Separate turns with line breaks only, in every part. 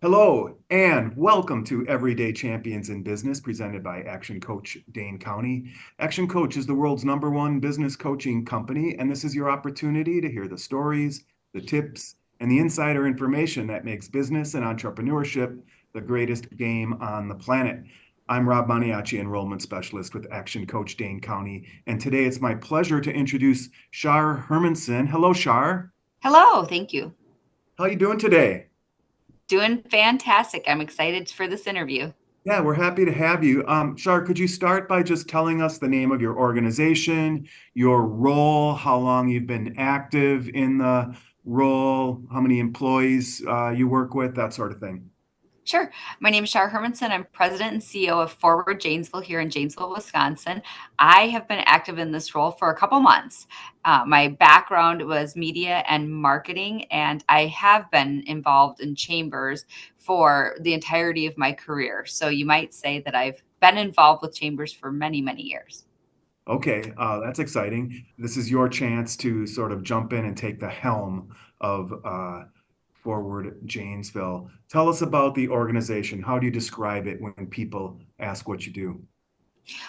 Hello, and welcome to Everyday Champions in Business, presented by Action Coach Dane County. Action Coach is the world's #1 business coaching company, and this is your opportunity to hear the stories, the tips, and the insider information that makes business and entrepreneurship the greatest game on the planet. I'm Rob Maniaci, Enrollment Specialist with Action Coach Dane County, and today it's my pleasure to introduce Shar Hermanson. Hello, Shar.
Hello, thank you.
How are you doing today?
Doing fantastic. I'm excited for this interview.
Yeah, we're happy to have you. Shar, could you start by just telling us the name of your organization, your role, how long you've been active in the role, how many employees you work with, that sort of thing?
Sure. My name is Shar Hermanson. I'm president and CEO of Forward Janesville here in Janesville, Wisconsin. I have been active in this role for a couple months. My background was media and marketing, and I have been involved in chambers for the entirety of my career. So you might say that I've been involved with chambers for many, many years.
Okay, that's exciting. This is your chance to sort of jump in and take the helm of Forward Janesville. Tell us about the organization. How do you describe it when people ask what you do?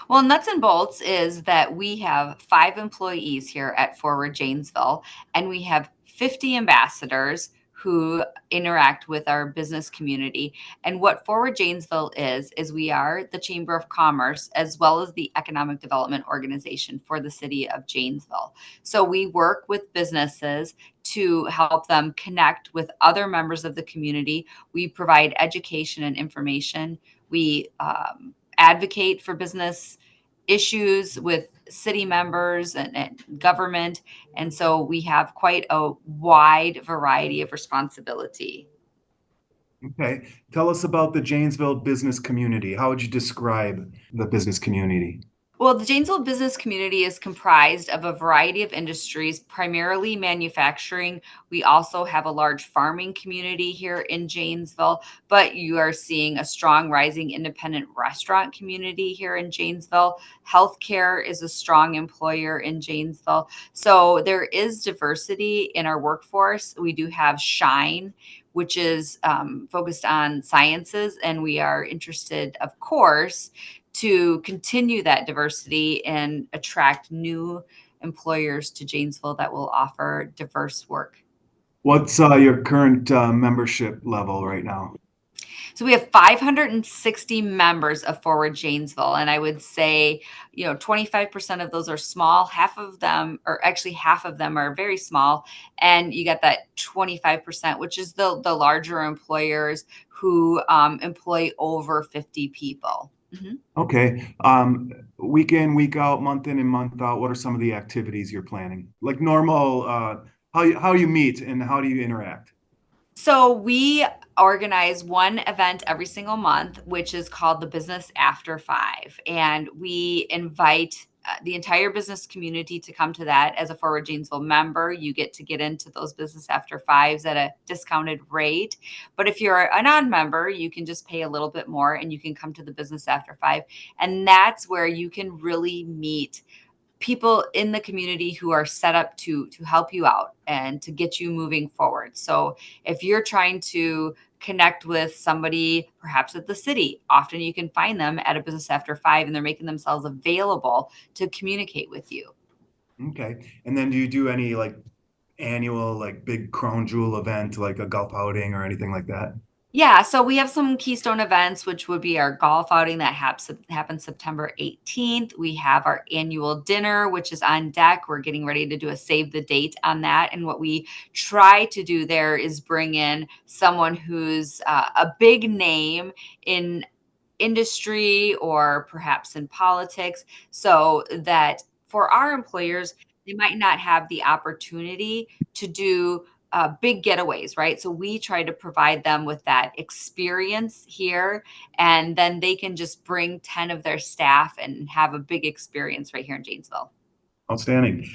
Well, nuts and bolts is that we have 5 employees here at Forward Janesville, and we have 50 ambassadors who interact with our business community. And what Forward Janesville is we are the Chamber of Commerce as well as the Economic Development Organization for the city of Janesville. So we work with businesses to help them connect with other members of the community. We provide education and information. We advocate for business issues with city members and government. And so we have quite a wide variety of responsibility.
Okay. Tell us about the Janesville business community. How would you describe the business community?
Well, the Janesville business community is comprised of a variety of industries, primarily manufacturing. We also have a large farming community here in Janesville, but you are seeing a strong rising independent restaurant community here in Janesville. Healthcare is a strong employer in Janesville. So there is diversity in our workforce. We do have Shine, which is focused on sciences, and we are interested, of course, to continue that diversity and attract new employers to Janesville that will offer diverse work.
What's your current membership level right now?
So we have 560 members of Forward Janesville, and I would say, 25% of those are small, half of them, or actually half of them are very small, and you got that 25%, which is the larger employers who employ over 50 people. Mhm.
Okay. Week in, week out, month in and month out, what are some of the activities you're planning? Like normal, how you meet and how do you interact?
So we organize one event every single month, which is called the Business After Five. And we invite the entire business community to come to that. As a Forward Janesville member, you get to get into those Business After Fives at a discounted rate. But if you're a non-member, you can just pay a little bit more and you can come to the Business After Five. And that's where you can really meet people in the community who are set up to help you out and to get you moving forward. So if you're trying to connect with somebody perhaps at the city, often you can find them at a Business After Five and they're making themselves available to communicate with you.
Okay. And then do you do any like annual, like big crown jewel event, like a golf outing or anything like that?
Yeah, so we have some keystone events, which would be our golf outing that happens September 18th. We have our annual dinner, which is on deck. We're getting ready to do a save the date on that. And what we try to do there is bring in someone who's a big name in industry or perhaps in politics, so that for our employers, they might not have the opportunity to do big getaways, right? So we try to provide them with that experience here, and then they can just bring 10 of their staff and have a big experience right here in Janesville.
Outstanding.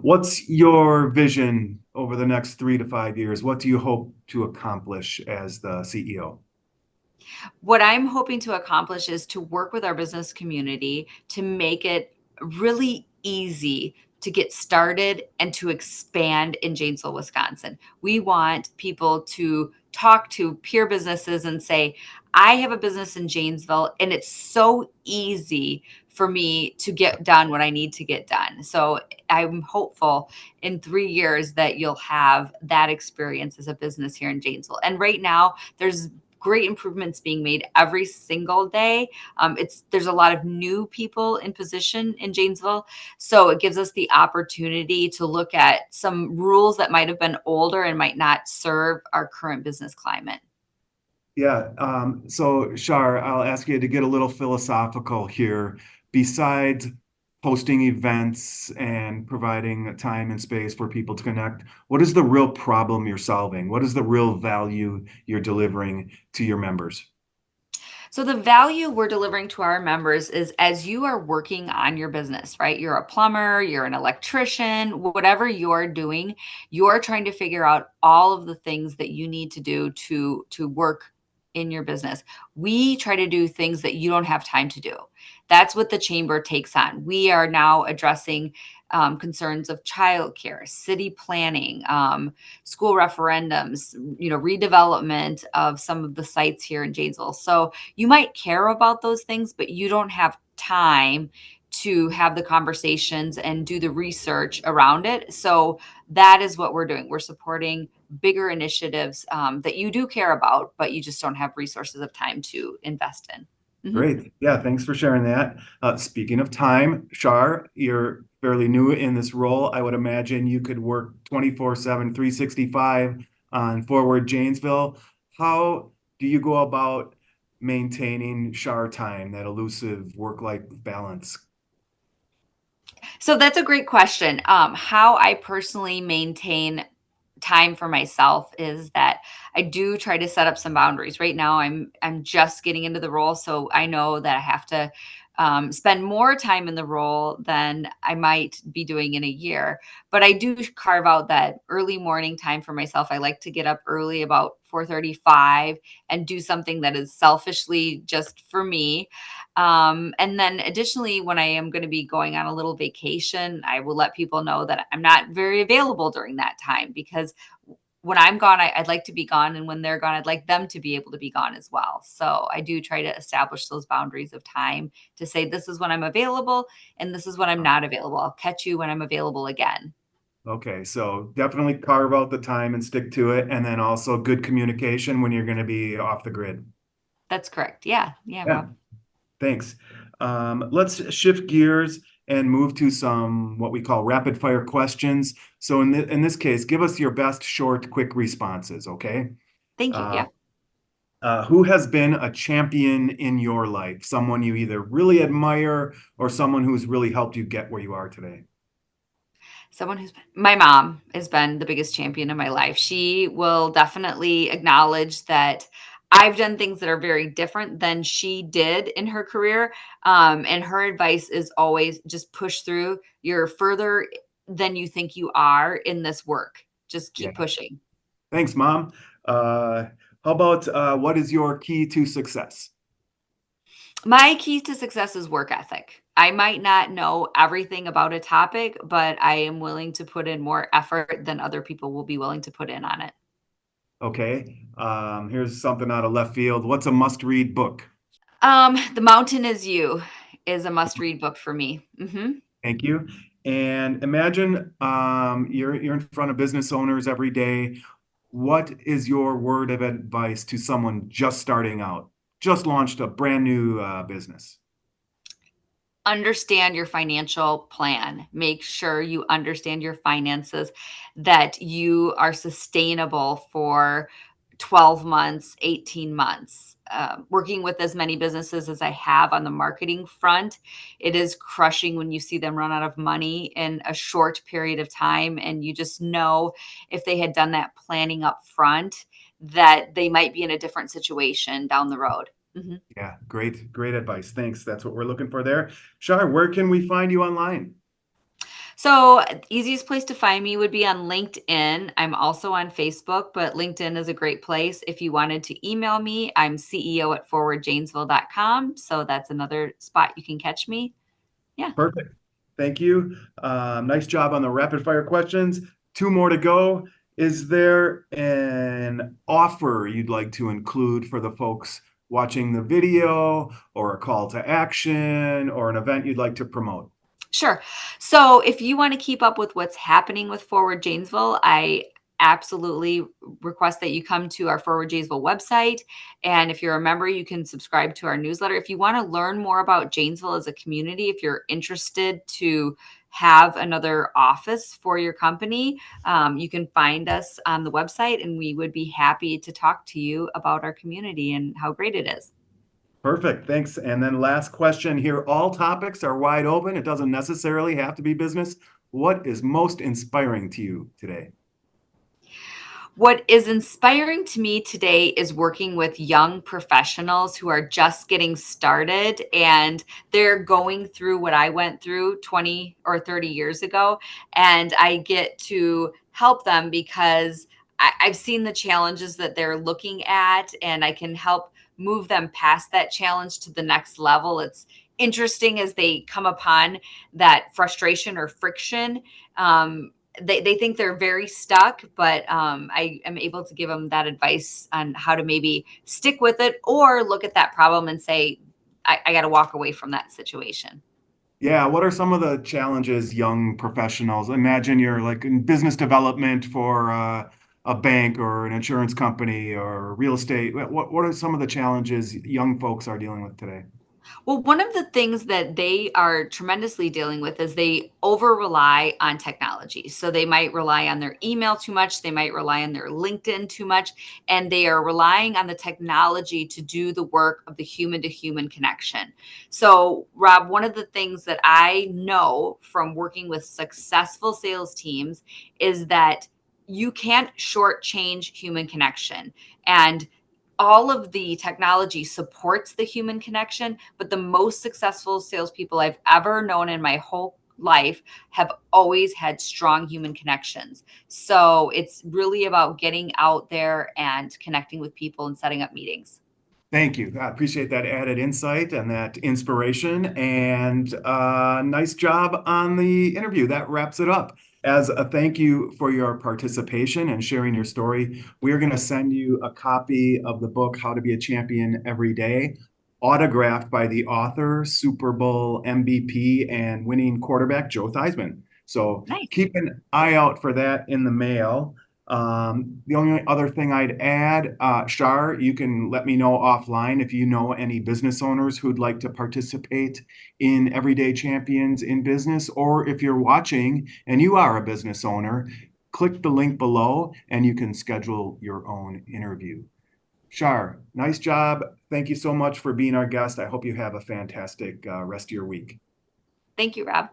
What's your vision over the next 3 to 5 years? What do you hope to accomplish as the CEO?
What I'm hoping to accomplish is to work with our business community to make it really easy to get started and to expand in Janesville, Wisconsin. We want people to talk to peer businesses and say, I have a business in Janesville and it's so easy for me to get done what I need to get done. So I'm hopeful in 3 years that you'll have that experience as a business here in Janesville. And right now, there's great improvements being made every single day. There's a lot of new people in position in Janesville, so it gives us the opportunity to look at some rules that might have been older and might not serve our current business climate.
Yeah. So Shar, I'll ask you to get a little philosophical here. Besides hosting events and providing time and space for people to connect, what is the real problem you're solving? What is the real value you're delivering to your members?
So the value we're delivering to our members is as you are working on your business, right? You're a plumber, you're an electrician, whatever you're doing, you're trying to figure out all of the things that you need to do to work in your business. We try to do things that you don't have time to do. That's what the chamber takes on. We are now addressing concerns of childcare, city planning, school referendums, redevelopment of some of the sites here in Janesville. So you might care about those things, but you don't have time to have the conversations and do the research around it. So that is what we're doing. We're supporting bigger initiatives that you do care about, but you just don't have resources of time to invest in. Mhm.
Great. Yeah, thanks for sharing that. Speaking of time, Shar, you're fairly new in this role. I would imagine you could work 24/7, 365 on Forward Janesville. How do you go about maintaining Shar time, that elusive work-life balance?
So that's a great question. How I personally maintain time for myself is that I do try to set up some boundaries. Right now, I'm just getting into the role, so I know that I have to spend more time in the role than I might be doing in a year. But I do carve out that early morning time for myself. I like to get up early, about 4:35, and do something that is selfishly just for me. And then additionally, when I am going to be going on a little vacation, I will let people know that I'm not very available during that time because when I'm gone, I'd like to be gone. And when they're gone, I'd like them to be able to be gone as well. So I do try to establish those boundaries of time to say, this is when I'm available and this is when I'm not available. I'll catch you when I'm available again.
Okay, so definitely carve out the time and stick to it, and then also good communication when you're going to be off the grid.
That's correct. Yeah. Yeah,
Yeah,
Rob.
thanks. Let's shift gears and move to some what we call rapid fire questions. So in this case, give us your best short, quick responses, okay?
Thank you.
Uh,
Yeah.
who has been a champion in your life? Someone you either really admire or someone who's really helped you get where you are today?
My mom has been the biggest champion in my life. She will definitely acknowledge that I've done things that are very different than she did in her career. And her advice is always just push through. You're further than you think you are in this work. Just
Yeah.
keep pushing.
Thanks, Mom. How about what is your key to success?
My key to success is work ethic. I might not know everything about a topic, but I am willing to put in more effort than other people will be willing to put in on it.
Okay. Here's something out of left field. What's a must-read book?
The Mountain Is You is a must-read book for me.
Thank you. And imagine you're in front of business owners every day. What is your word of advice to someone just starting out, just launched a brand new business?
Understand your financial plan. Make sure you understand your finances, that you are sustainable for 12 months, 18 months. Working with as many businesses as I have on the marketing front, it is crushing when you see them run out of money in a short period of time. And you just know if they had done that planning up front, that they might be in a different situation down the road. Mhm.
Yeah, great advice. Thanks. That's what we're looking for there. Shar, where can we find you online?
So, easiest place to find me would be on LinkedIn. I'm also on Facebook, but LinkedIn is a great place. If you wanted to email me, I'm CEO at forwardjanesville.com. So that's another spot you can catch me. Yeah.
Perfect. Thank you. Nice job on the rapid fire questions. Two more to go. Is there an offer you'd like to include for the folks watching the video, or a call to action, or an event you'd like to promote?
Sure. So if you want to keep up with what's happening with Forward Janesville, I absolutely request that you come to our Forward Janesville website. And if you're a member, you can subscribe to our newsletter. If you want to learn more about Janesville as a community, if you're interested to have another office for your company, you can find us on the website, and we would be happy to talk to you about our community and how great it is.
Perfect, thanks. And then last question here, all topics are wide open. It doesn't necessarily have to be business. What is most inspiring to you today?
What is inspiring to me today is working with young professionals who are just getting started and they're going through what I went through 20 or 30 years ago. And I get to help them because I've seen the challenges that they're looking at, and I can help move them past that challenge to the next level. It's interesting as they come upon that frustration or friction. They think they're very stuck, but I am able to give them that advice on how to maybe stick with it or look at that problem and say, I got to walk away from that situation.
Yeah, what are some of the challenges young professionals? Imagine you're like in business development for a bank or an insurance company or real estate. What are some of the challenges young folks are dealing with today?
Well, one of the things that they are tremendously dealing with is they over rely on technology. So they might rely on their email too much, they might rely on their LinkedIn too much, and they are relying on the technology to do the work of the human to human connection. So, Rob, one of the things that I know from working with successful sales teams is that you can't shortchange human connection. And all of the technology supports the human connection, but the most successful salespeople I've ever known in my whole life have always had strong human connections. So it's really about getting out there and connecting with people and setting up meetings.
Thank you. I appreciate that added insight and that inspiration. And nice job on the interview. That wraps it up. As a thank you for your participation and sharing your story, we are going to send you a copy of the book, How to Be a Champion Every Day, autographed by the author, Super Bowl MVP, and winning quarterback, Joe Theismann. So
Nice.
keep an eye out for that in the mail. The only other thing I'd add, Shar, you can let me know offline if you know any business owners who'd like to participate in Everyday Champions in Business, or if you're watching and you are a business owner, click the link below and you can schedule your own interview. Shar, nice job. Thank you so much for being our guest. I hope you have a fantastic rest of your week.
Thank you, Rob.